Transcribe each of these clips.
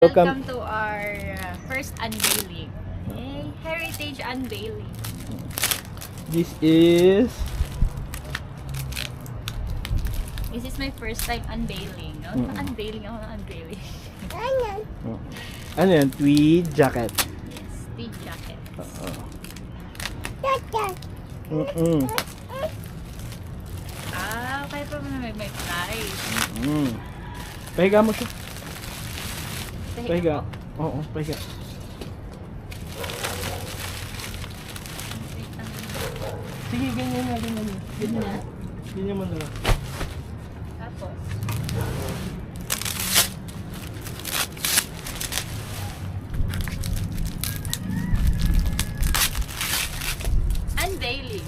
Welcome to our first unveiling. Yay! Heritage unveiling. This is my first time unveiling. No? Unveiling ako ng unveiling. ano yan? Tweed jacket. Yes, tweed jacket. Kaya pa may price. Pahiga mo siya. Pahiga Pahiga. po. Oo, pahiga. Sige, ganyan na, ganyan na. Ganyan na. Ganyan mo na lang. Tapos, unveiling.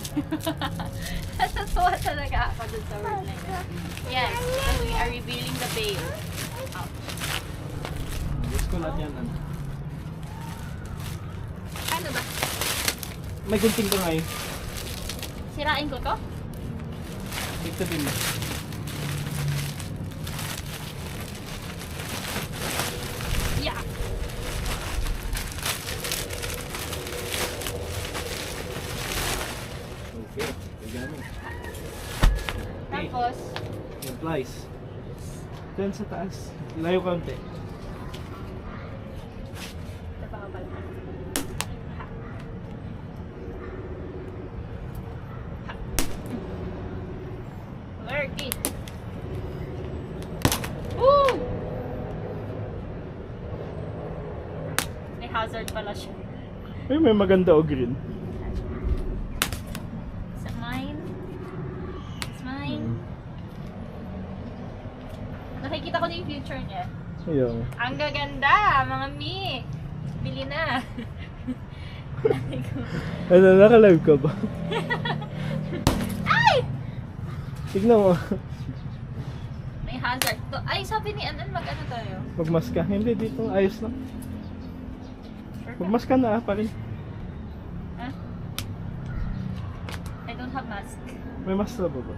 Natatawa talaga ako dun sa word na yun. Yes, so we are revealing the veil. Ouch. Gusto ko lahat yan. Ano ba? May gunting ko ngayon. Sirain ko to? Dito din mo. Yeah. Okay, ganyan. Tapos, Yung plies. Diyan sa taas. Layo kaunti. ito pa ka pala. Lurky. Woo! May hazard pala siya. Ay, may maganda o green. Is it mine? It's mine. Nakikita ko na yung future niya. Ayun. Ang gaganda, mga mi! Bili na! Ano, naka-live ka ba? Ay! Tignan mo. May hazard to. Ay, sabi ni Anan, mag-ano tayo? Magmask ka. Hindi, dito. Ayos lang. Magmask ka na pa rin. Huh? I don't have mask. May mask na ba ba?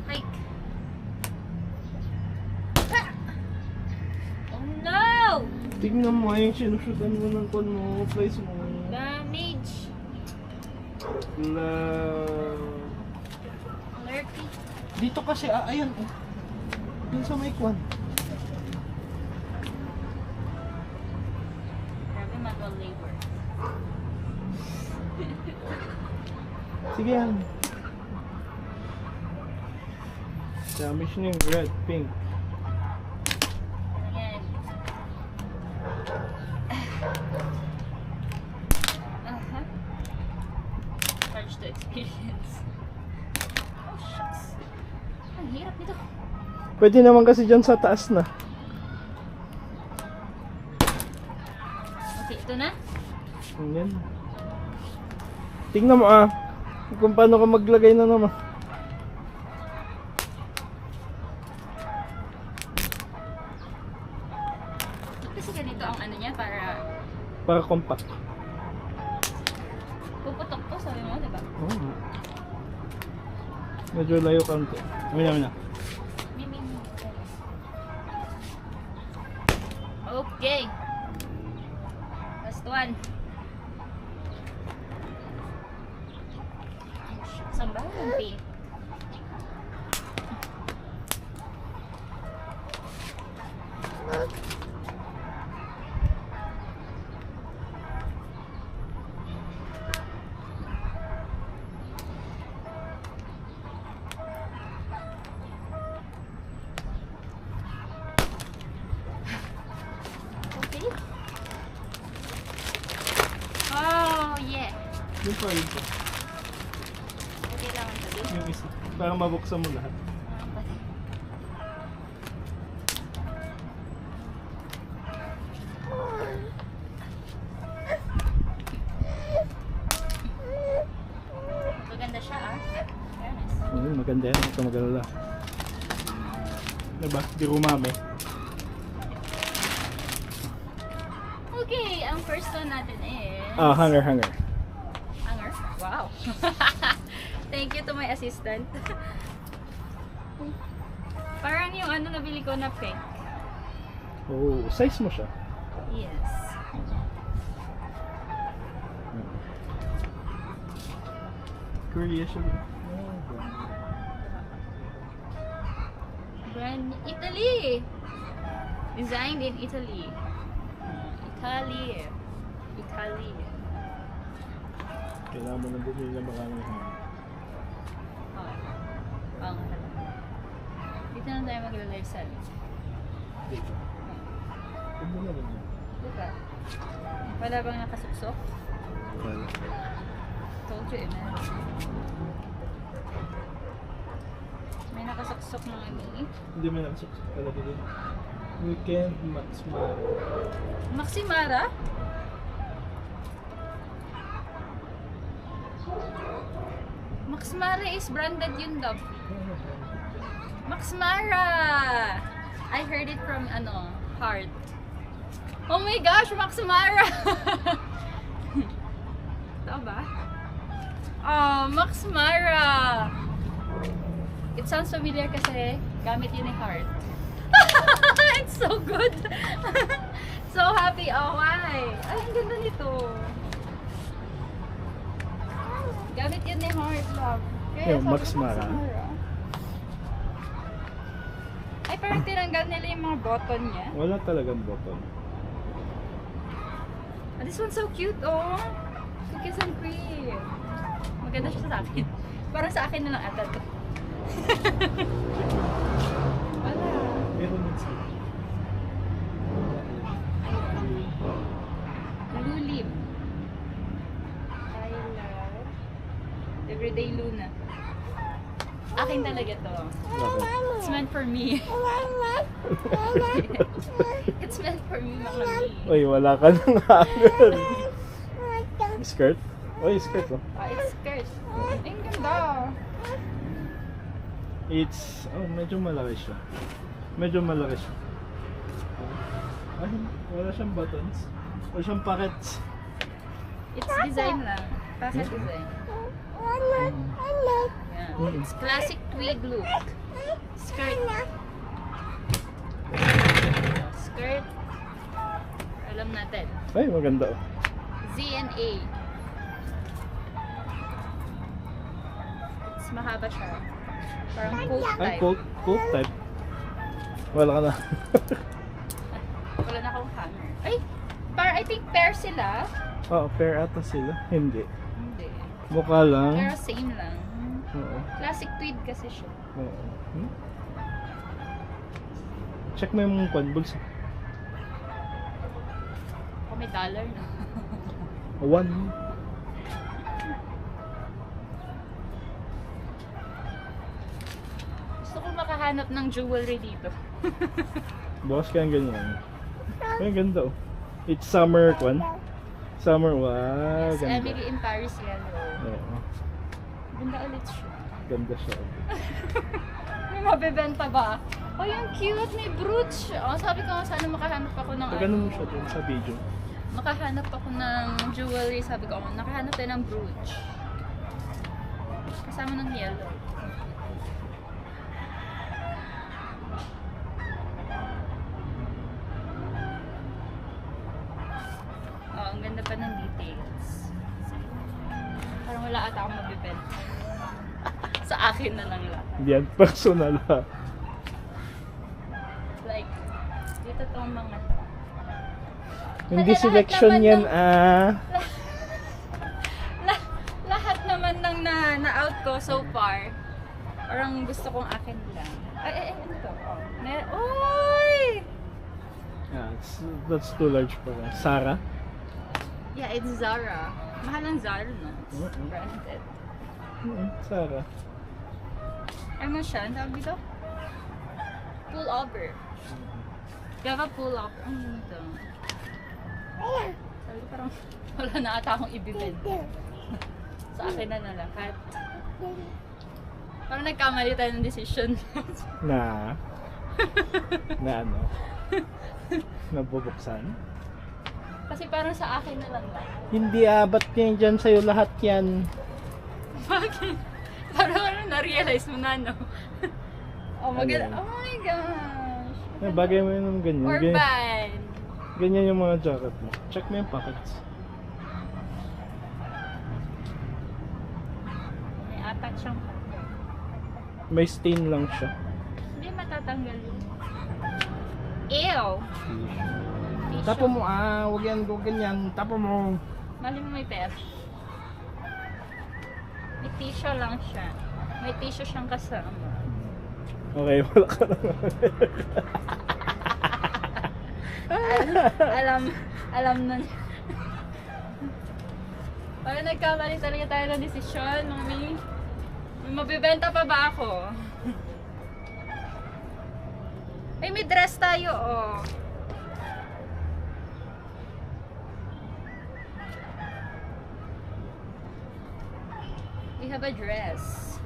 Hike. Ah! Oh no! Tignan mo yung sinushootan mo ng kon mo. Place mo. Damage. Na... Lurky. Dito kasi, ayan. Oh. Dun sa may kwan. Grabe manual labor. Sige yan. Damage niya yung red, pink. Ayan. Charge to experience. Oh shucks. Ang hirap nito. Pwede naman kasi dyan sa taas na. Okay, ito na. Ayan. Tingnan mo kung paano ka maglagay na naman. Kasi ganito ang ano niya Para compact. puputok to, sabi mo, diba? Oo. Medyo layo kaunti. Amin na. Mimi. Okay. Last one. Saan ba yung pink? Okay. Oh, yeah. Yung pa yun. Okay lang ang sabi. Yung isa. Para mabuksan mo lahat. Maganda siya Fairness. Maganda yan. Ito magalala. Diba? Di rumami. Okay, ang first one natin is... Hanger. Hanger? Wow. Thank you to my assistant. Parang yung ano nabili ko na pink. Oh, size mo siya. Yes. Korea siya. Brand Italy. Designed in Italy. Italy. Italy. Kailangan mo na din nila maraming Oo nga talaga. Dito na tayo magla-live sell. dito. Huwag mo na rin yan. Diba? Wala bang nakasuksok? Well, Told you, man. May nakasuksok ng ani. hindi mo nakasuksok talaga din. Weekend Max Mara. Maximara? Maxmara is branded yun daw. Maxmara! I heard it from Heart. Oh my gosh, Maxmara! Tao ba? Oh, Maxmara! It sounds familiar kasi gamit yun ni Heart. It's so good! So happy! Oh, why? Ay, ang ganda nito. Gamit yun ni Heart, love. Kaya Yung sabi ko, Maxmara? Ay, parang tinanggal nila yung mga button niya. Wala talagang bottom. Oh, this one's so cute, oh. Cookies and cream. Maganda siya sa akin. Parang sa akin na lang ata to. Wala. Meron din sa Blue lip. I love Everyday Luna. Akin talaga to. It's meant for me. It's meant for me, Mami. Uy, wala ka nang hanger. Skirt? Uy, skirt oh. Ah, it's skirt. Ay, ang ganda. It's, medyo malaki siya. Medyo malaki siya. Ay, wala siyang buttons. Wala siyang pockets. It's design lang. Packet design. Yeah. It's classic tweed look. Skirt. Skirt. Alam natin. Ay, maganda oh. Z and A. It's mahaba siya. Parang coat Ay, type. coat type. Wala ka na. Wala na akong hanger. Ay! I think pair sila. Oo, pair ata sila. Hindi. Hindi. Mukha lang. Pero same lang. Oo. Classic tweed kasi siya. Oo. Check mo yung bulsa. Oh, may dollar na. 1. Gusto ko makahanap ng jewelry dito. Bukas kaya ganyan. Ay, ganda oh. It's summer kwan. Summer, wow. Yes, Ganda. Emily in Paris yellow. Oo. Ganda ulit siya. Ganda siya. May mabebenta ba? Oh, yung cute. May brooch. Oh, sabi ko nga sana makahanap ako ng Pag mo siya dun sa video. Makahanap ako ng jewelry. Sabi ko, nakahanap tayo ng brooch. Kasama ng yellow. Oh, ang ganda pa ng details. Parang wala ata akong mabibenta. Sa akin na lang lahat. Yan, personal ha. Like, dito tong mga to. Hindi Lahat selection naman yan ng- Lahat naman ng na-out ko so far. Parang gusto kong akin lang. Ay, ano to? Oh. Oy! Yeah, that's too large for us. Sarah? Yeah, it's Zara. Mahal ang Zara, no? It's Mhm. branded. Sarah. Ano siya? Ang tawag dito? Pull over. Gava pull over. Ano ito? Sabi ko parang wala na ata akong ibibenta. Sa akin na lahat. Parang nagkamali tayo ng decision. Na ano? Nabubuksan? Kasi parang sa akin na lang lahat. Hindi ba't yan dyan sa'yo lahat yan? Bakit? Parang na-realize mo na, no? Oh, maganda. Ano? Oh my gosh. Bagay mo yun ng ganyan. Or Ganyan, band. ganyan yung mga jacket mo. Check mo yung pockets. May apat siyang May stain lang siya. Hindi matatanggal yun. Ew! Tissue. Tapo mo wag yan, huwag ganyan. Tapo mo. Mali mo may pera. May tissue lang siya. May tissue siyang kasama. Okay, wala ka na. alam na niya. Parang nagkamali talaga tayo ng desisyon, mami. Mabibenta pa ba ako? Ay, may dress tayo, oh. We have a dress.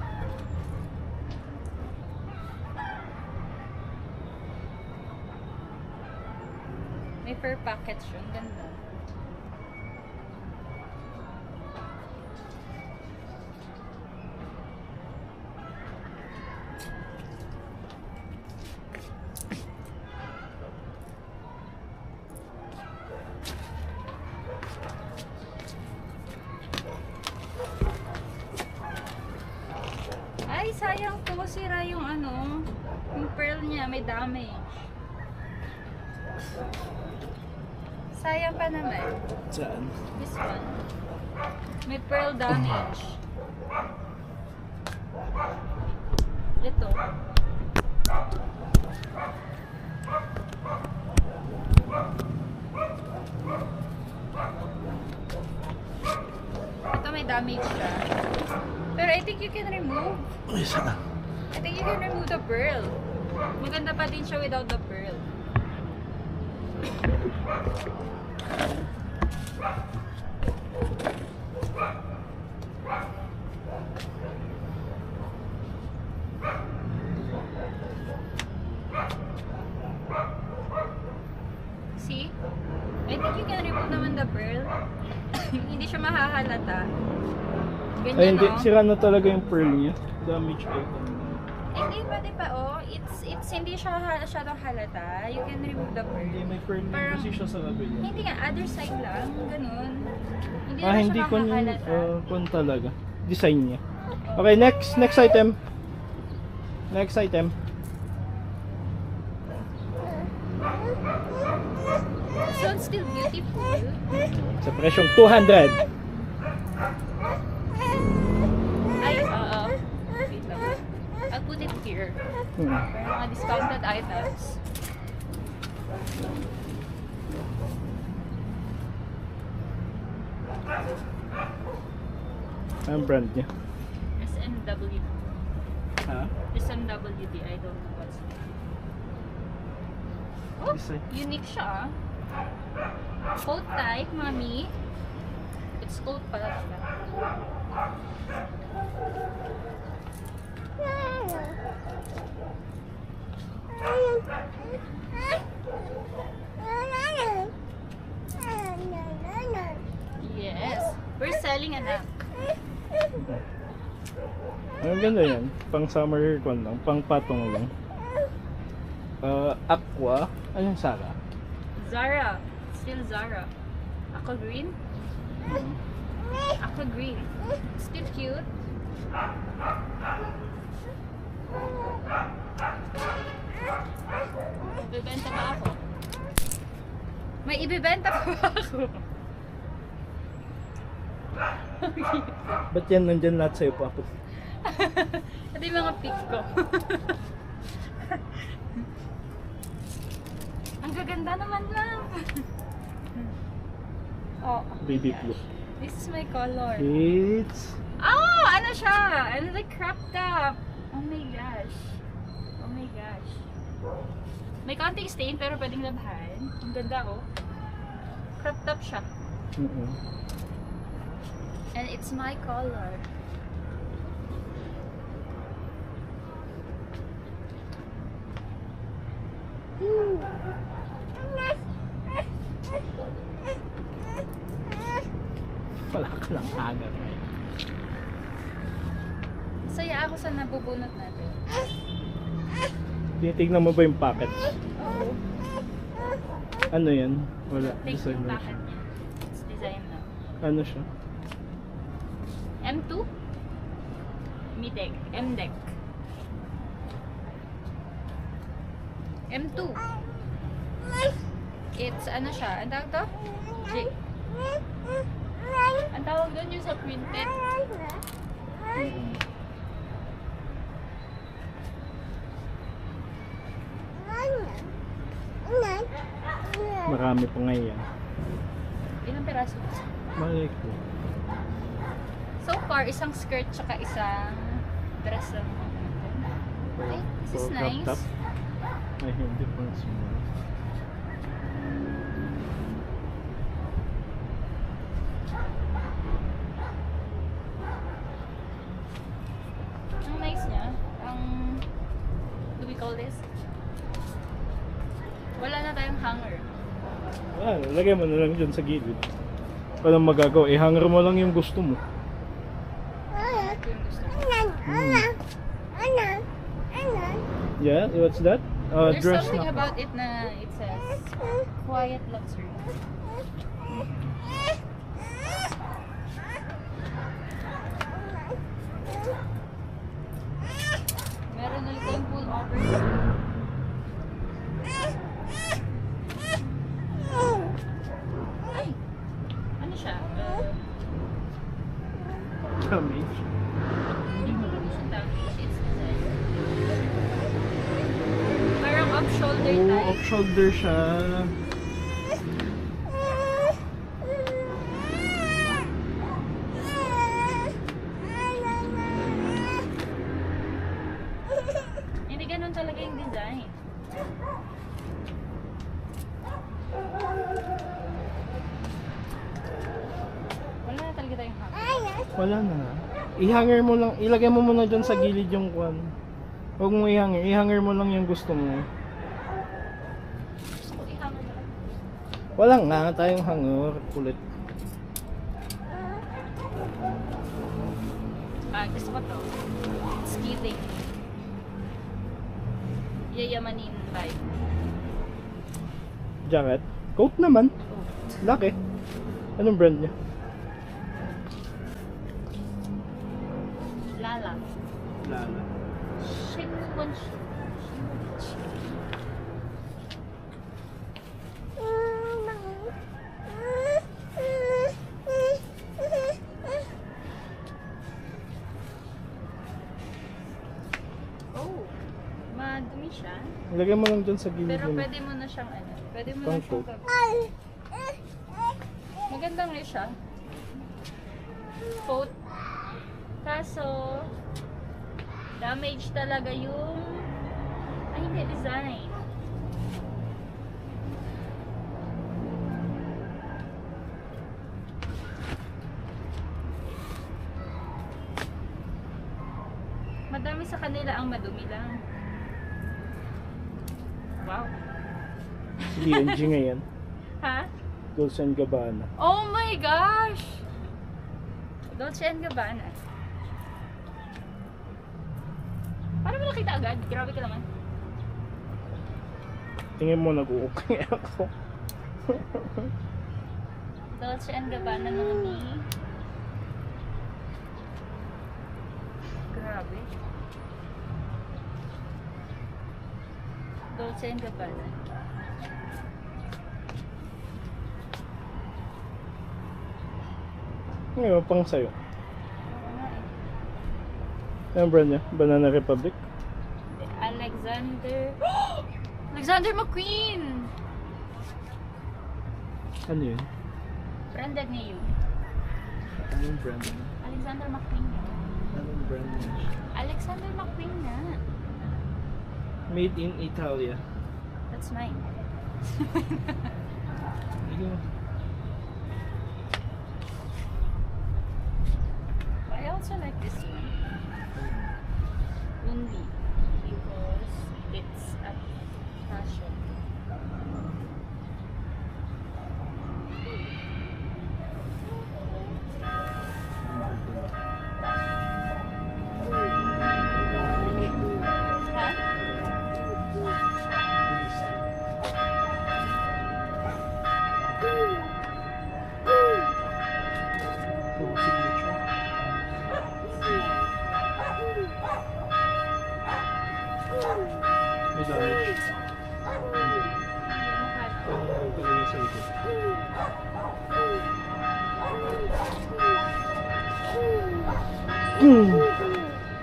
May fur pockets yun. Ganda. Ay, sayang po. Sira yung ano, yung pearl niya. May damage. Sayang pa naman. Saan? This one. May pearl damage. Ito. Ito may damage siya. Pero I think you can remove. Ay, saan? I think you can remove the pearl. Maganda pa din siya without the pearl. See? I think you can remove naman the pearl. Hindi siya mahahalata. Ganyan, Ay, hindi. no? Sira na talaga yung pearl niya. Damage item. Hindi, pwede pa, oh. It's hindi siya masyadong halata. You can remove the pearl. Hindi, may pearl din Parang- kasi siya sa kabila. Hindi nga, other side lang. Ganun. Hindi Ah, naman hindi siya kun makahalata. kun talaga. Design niya. Okay, next item. Next item. So, it's still beautiful. Sa presyong 200. Ay, wait lang. I'll put it here. Para mga discounted items. Ang brand niya. SNWD. Ha? SNWD. I don't know what's that. Oh, Design. unique siya, ah. Coat type, mami. It's coat pala siya. Yes. We're selling anak. Ang ganda yan. Pang summer con lang. Pang patong lang. Aqua. Anong Sara? Zara. Still Zara. Aqua green? Aqua green. Still cute. Ibibenta pa ako. May ibibenta pa ako. Ba't yan nandyan lahat sa'yo pa ako? Ito yung mga pic ko. Ang gaganda naman lang. Oh, Baby blue. this is my color. It's... Oh, ano siya? Ano, like crop top. Oh my gosh. Oh my gosh. May konting stain pero pwedeng labhan. Ang ganda, oh. Crop top siya. And it's my color. Wala ka lang agad. Saya ako sa nabubunot natin. Tinitignan mo ba yung pockets? Oo, Ano yan? Wala. Take Design yung na packet siya. niya. It's design na. Ano siya? M2? MDEC. MDEC. M2. It's ano siya? Ang tawag to? Ang tawag doon yung sa printed. Marami pa ngayon. Ilang peraso? Malay ko. So far, isang skirt tsaka isang dress lang. Ay, this is For crop nice. top. Ay, hindi pa small. Ang nice niya. Ang... Do we call this? Wala na tayong hanger. Ah, lagay mo na lang dyan sa gilid. Walang magagawa. I-hanger mo lang yung gusto mo. Ito yung gusto ko. Yeah, what's that? There's Dress something na. about it na it says quiet luxury. Meron ulit tayong full over. Ay! Ano siya? Damage. Hindi mo rin siya damage. It's design. Parang off-shoulder Oh, type. off-shoulder siya. Hindi ganun talaga yung design. Wala na talaga tayong hanger. Wala na. I-hanger mo lang. Ilagay mo muna dyan sa gilid yung kwan. Huwag mo i-hanger. I-hanger mo lang yung gusto mo. Gusto ko i-hanger na lang. Wala nga tayong hanger. Kulit. Gusto ko to. Skiing. Yayamanin vibe. Jacket. Coat naman. Laki. Anong brand niya? Lala. Lala. Shinwonshi. Oh, madumi siya. Ilagay mo lang dyan sa gilid. Pero mo. pwede mo na siyang ano. Pwede mo na Pang siyang coat. gawin. Maganda nga siya. Coat. Kaso, damage talaga yung... Ay, hindi, design. Madami sa kanila ang madumi lang. Wow. DNG ngayon. Ha? Dolce & Gabbana. Oh my gosh! Dolce & Gabbana. Paano mo nakita agad? Grabe ka naman. Tingin mo nag-uukay ako. Dolce & Gabbana nung ni... Grabe. Dolce & Gabbana. Ngayon, pang sayo. Oo nga eh. Anong brand niya? Banana Republic? Alexander... Alexander McQueen! Ano yun? Branded niya yun. Anong brand niya? Alexander McQueen nga. Anong brand niya? Alexander McQueen nga. Made in Italia. That's mine. Ikaw. I also like this one. Only because it's a fashion. Ha?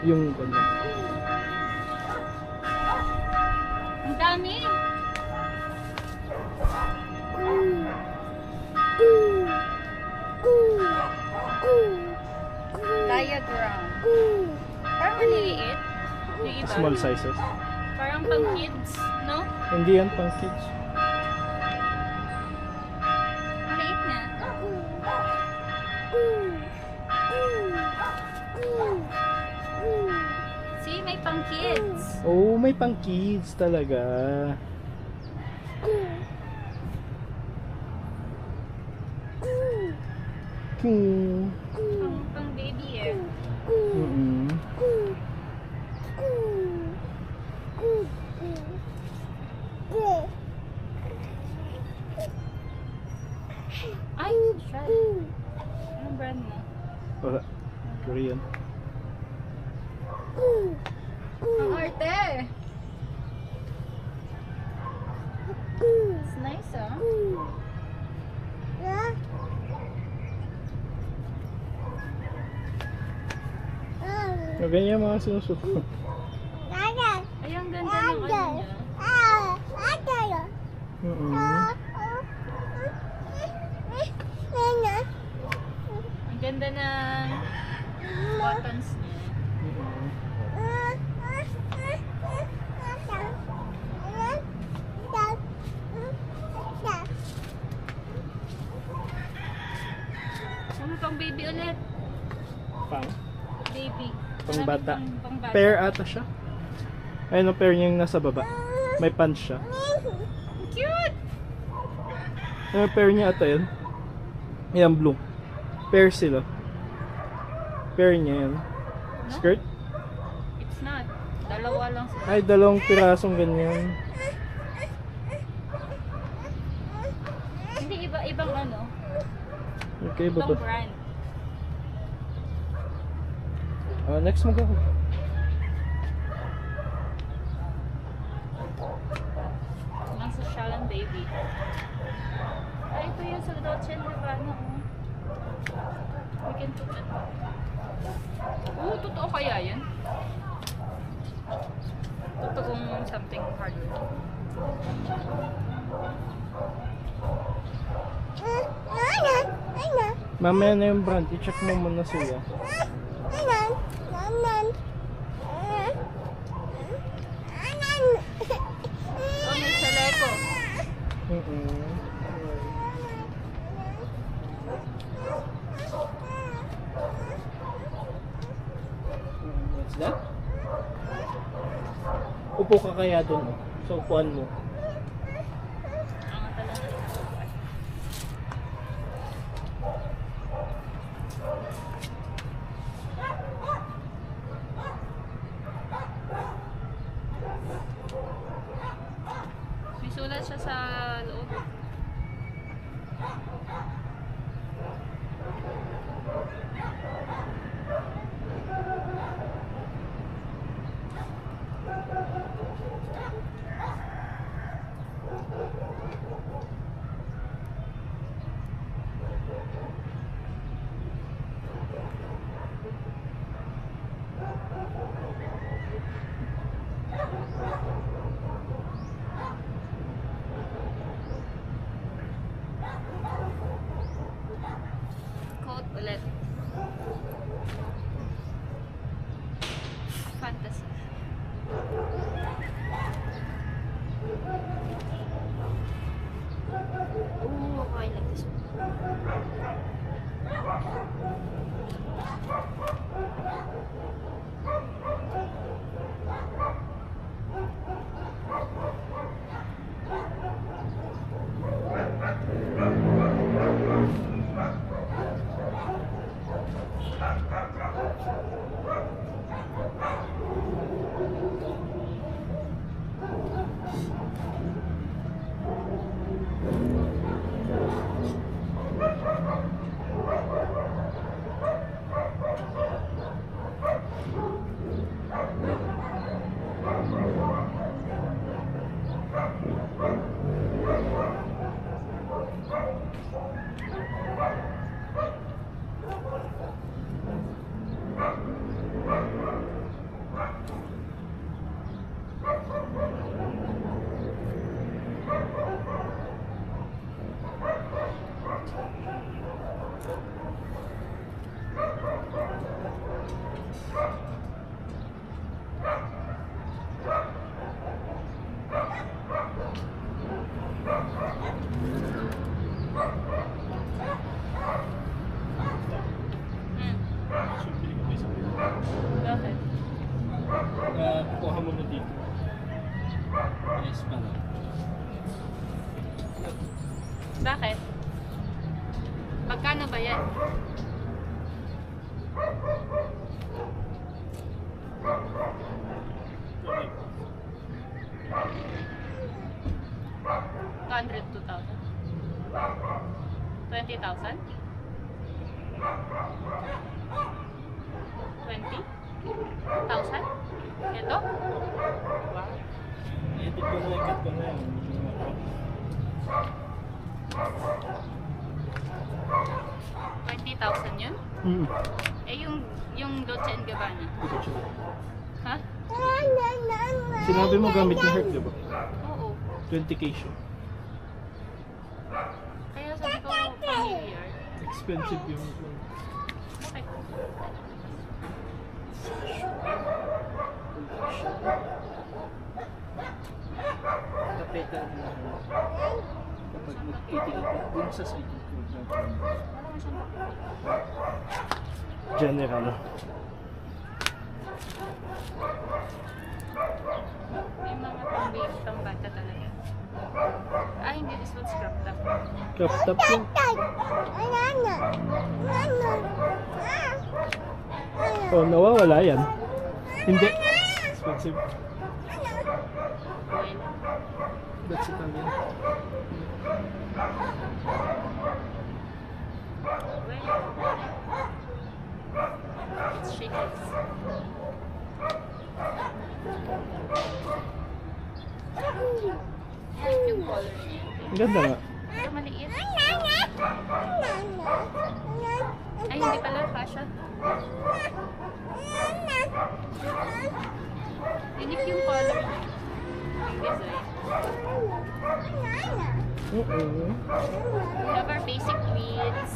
Yung ano. Ang dami. Diagram. Parang maliliit. Yung iba. Small sizes. Parang pang kids, no? Hindi yan pang kids. Maliit na. See, may pang kids. Oh, may pang kids talaga. Pang baby eh. Mm-mm. Ay, try. Anong brand mo? Wala. Korean. Ang arte. It's nice, ah. Ganyan yung mga sinusuot ko. Ay, ang ganda ng ano niya. Mm-mm. Ang ganda ng buttons niya. Mm-mm. Ano pang baby ulit? Pang? Baby. Pang bata. Pang bata. Pair ata siya. Ayun ang pair niya yung nasa baba. May pants siya. Cute! Ayun ang pair niya ata yun. Ayan, blue. Pair sila. Pair niya yan. Skirt? It's not. Dalawa lang sila. Ay, dalawang pirasong ganyan. Hindi, ibang ano. Okay, Ibang baba. brand. Next mo ako. Ang sosyalan baby. Ay, ito yung sa Dolce & Gabbana. Oh. We can put it. Totoo kaya yan? Totoong something hardware. Mamaya na yung brand. I-check mo muna sila. Oh, may chaleco. Mm-mm. What's that? Upo ka kaya dun. Sa upuan mo. Ang talaga. May sulat siya sa loob. Bakit? Magkano ba yan? $202,000? 20,000? 20,000? Ito? Edit ko na, ikat ko na yun. 20,000 yun? Eh yung Dolce & Gabbana. Ha? Sinabi mo gamit ni Herc, di ba? Oo. 20k siya. Kaya sabi ko familiar. Expensive yung Bakit? kapetan na kapag nagtitigil ka dun sa side ng food natin. Wala nga siyang General. may mga pang-baby, pang-bata talaga. Ah, hindi. This one's cropped up. Crop top yun. Oh, nawawala yan. Hindi. Expensive. Oil. That's Italian. Well, it's shakeless. Like yung color niya. Ang ganda nga. Ito maliit. Ay, hindi pala. Fashion. Unique yung color niya. Yung design. We have our basic tweeds.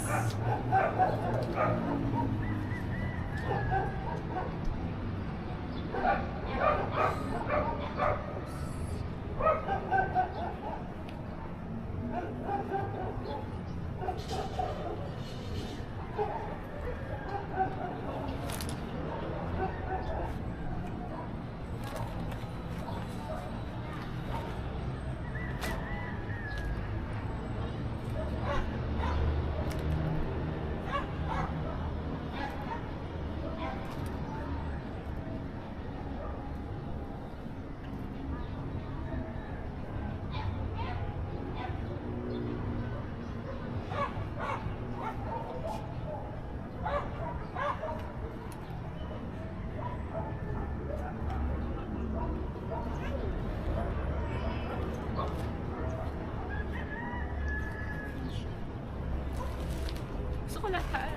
Gusto ko lahat.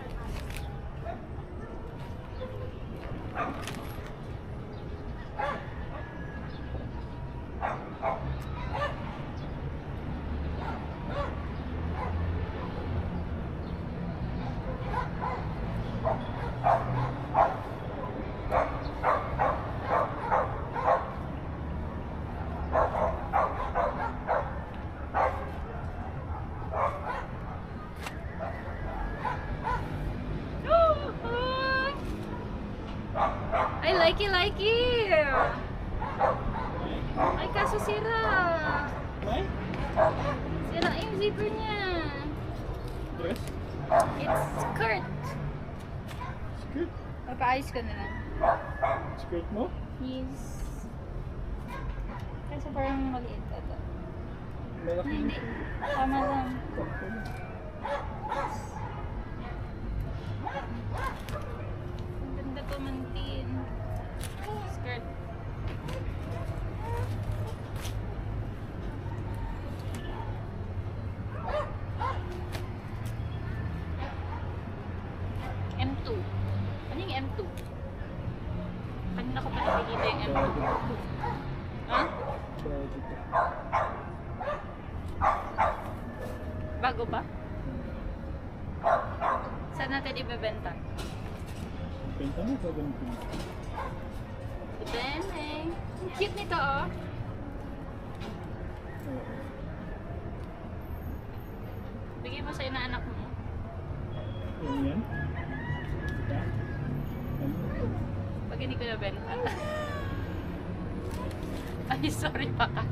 I like it! Ay, kaso sira. Why? Sira yung zipper niya. Dress? It's skirt. Skirt? Papaayos ko na lang. Skirt mo? Yes. Kasi parang maliit ito. Malaki. Hindi. Tama lang. Ang ganda tumantin. Skirt. M2. Ano yung M2? Kanina ko pa nakikita yung M2. Ha? Bago ba? Saan natin ibebenta? Benta mo sa ganito. Beneng. Ang cute nito, oh. Bigay mo sa inaanak mo. Yan yan? Pag hindi ko nabenta. Ay, sorry, pakat.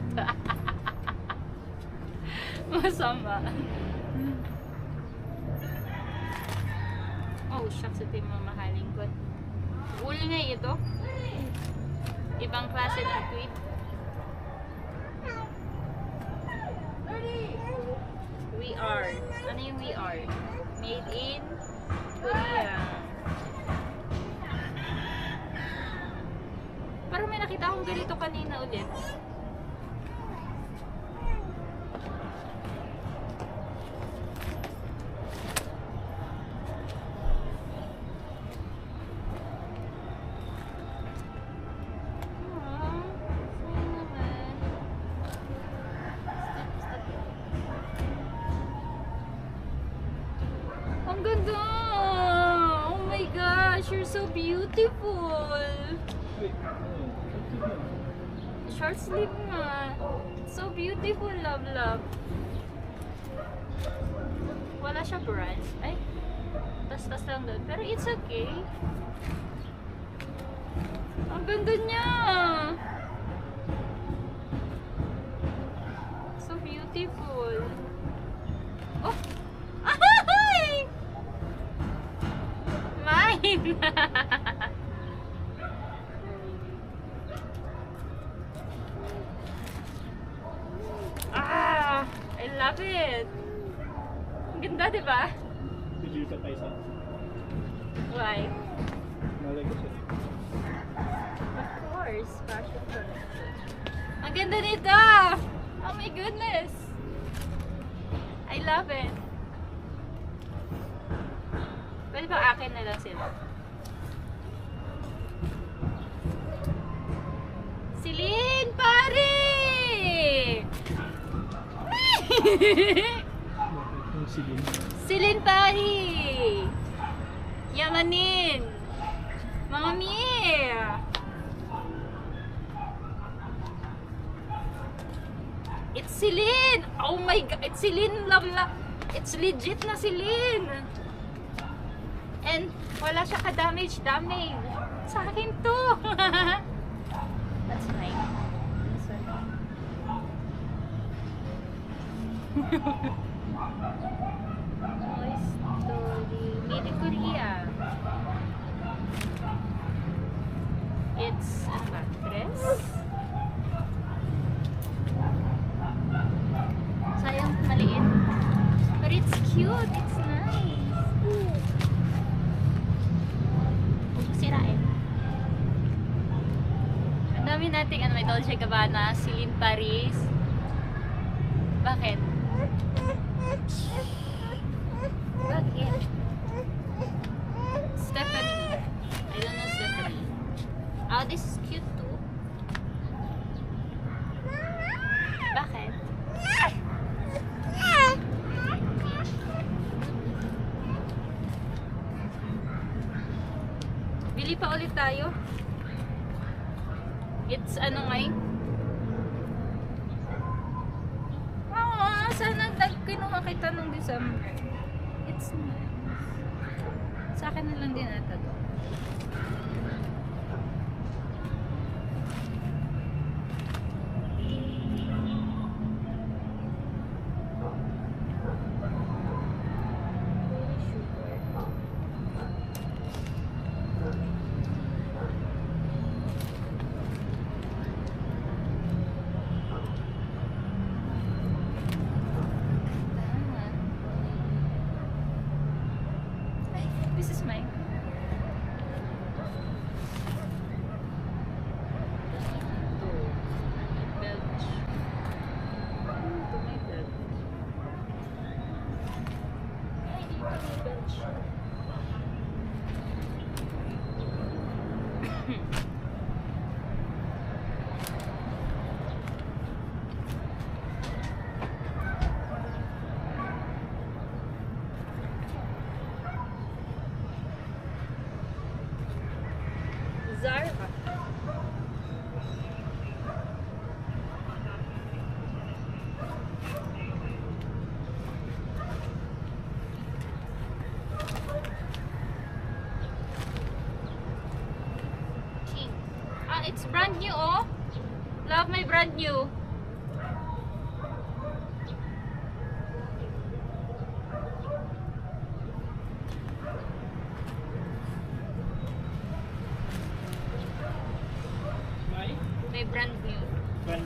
Masama. Oh, shucks, ito yung mamahaling ko. Wool nga ito. Ibang klase ng tweed. We are. Ano yung we are? Made in Korea. Parang may nakita akong ganito kanina ulit. Ang ganda! Oh my gosh, you're so beautiful! Wait, Short sleeve nga. So beautiful, love, love. Wala siya brand. Ay, tas-tas lang doon. Pero it's okay. Ang ganda niya! So beautiful. Oh! Ay! Mine! Ah! I love it! Ang ganda, di ba? Picture ka pa isa. Why? Malay ko siya. Of course, fashion collection. Ang ganda nito! Oh my goodness! I love it. Pwede ba akin na lang sila? Celine, pare! Yung silin. Celine, pare! Yamanin! Mga Mir! It's Celine! Oh my God! It's Celine, love, love! It's legit na Celine! And wala siya ka-damage. Sa akin to! That's mine. This one. Toy Story. Made in Korea. It's a mattress. Sayang maliit. But it's cute. It's nice. Huwag mo sirain. Ang dami nating may Dolce Gabbana, Celine Paris. Bakit? Bakit? Stephanie. I don't know Stephanie. Oh, this is cute too. Bakit? Bili pa ulit tayo. It's ano ngayon? Sana kinuha kita nung December. It's nice. Sa akin na lang din ata to. This is mine. Belch. Ito may belch. Ay, dito may belch. Zara. King. Ah, it's brand new, oh. Love my brand new.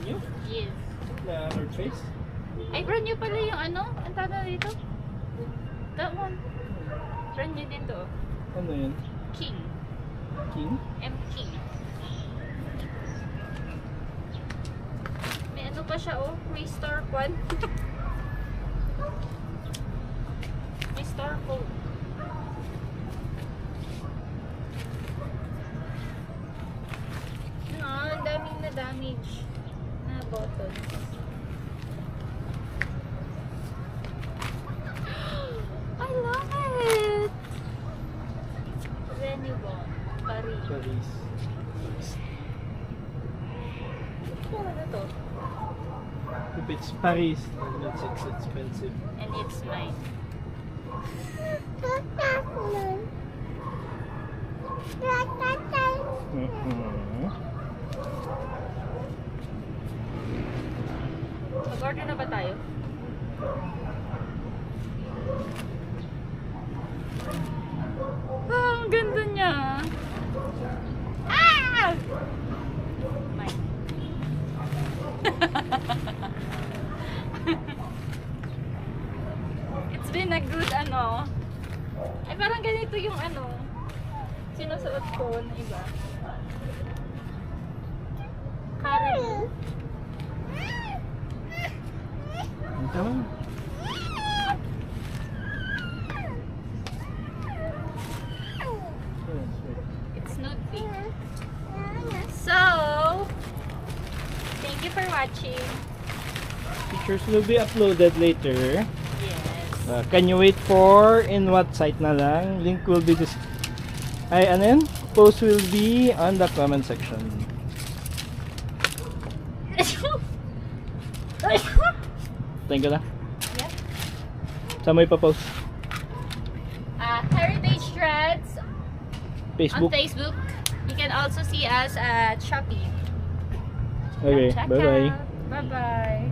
new? Yes. The North Face? Ay, brand new pala yung ano? Ang tawag dito? That one. Brand new din to. Ano yun? King. King? M King. May ano pa siya oh? May star one. May star code. No, ang daming na damage na buttons. I love it! Renewal. Paris. Paris. Ano to? If it's Paris, then it's expensive. And it's mine. Mag-order na ba tayo? Ah, ang ganda niya. Ah! Mine. It's been a good ano. Ay parang ganito yung ano. Sinusuot ko na iba. Caribou. Ito? It's nude pink. So, thank you for watching. Pictures will be uploaded later. Yes. Can you wait for in what site na lang? Link will be this. Ay, ano yun? Post will be on the comment section. Thank you na. Yep. Saan mo ipapost? Heritage Threads Facebook? on Facebook. You can also see us at Shopee. Okay, Check bye-bye. out. Bye-bye.